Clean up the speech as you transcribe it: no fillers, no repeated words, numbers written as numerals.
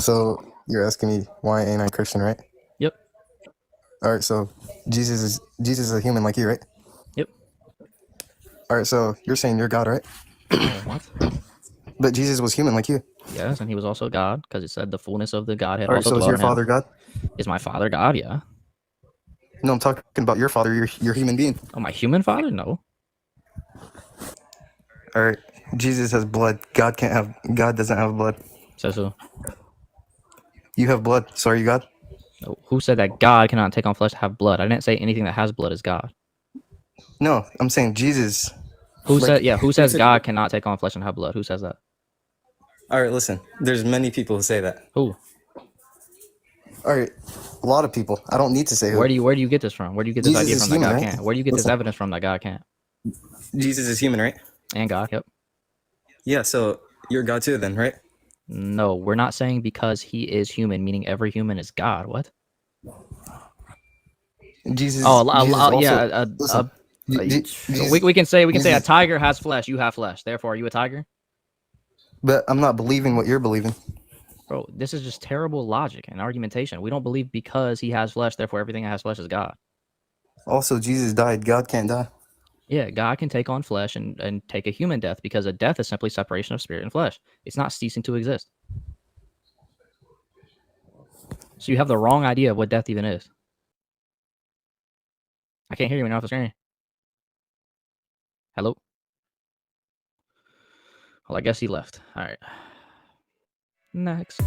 So you're asking me why ain't I Christian, right? Yep. All right. So Jesus is a human like you, right? Yep. All right. So you're saying you're God, right? What? But Jesus was human like you. Yes, and he was also God, because it said the fullness of the Godhead All right. also So is dwelt your in him. father God? Is my father God? Yeah. No, I'm talking about your father. You're a human being. Oh, my human father? No. All right. Jesus has blood. God can't have. God doesn't have blood. Says who? You have blood. So are you God? No. Who said that God cannot take on flesh to have blood? I didn't say anything that has blood is God. No, I'm saying Jesus. Who Like, said? Yeah. Who you says said. God cannot take on flesh and have blood? Who says that? All right. Listen. There's many people who say that. Who? All right. A lot of people. I don't need to say who. Where do you get this from? Where do you get this Jesus idea is from that human, God right? can't? Where do you get this Listen. evidence from that God can't? Jesus is human, right? And God, yep. Yeah. So you're God too, then, right? No, we're not saying because he is human, meaning every human is God. What? Jesus. Jesus Oh, also. yeah. Listen. Jesus. We can say a Jesus. tiger has flesh. You have flesh. Therefore, are you a tiger? But I'm not believing what you're believing. Bro, this is just terrible logic and argumentation. We don't believe because he has flesh, therefore everything that has flesh is God. Also, Jesus died. God can't die. Yeah, God can take on flesh and take a human death because a death is simply separation of spirit and flesh. It's not ceasing to exist. So you have the wrong idea of what death even is. I can't hear you when you're off the screen. Hello? Well, I guess he left. All right. Next.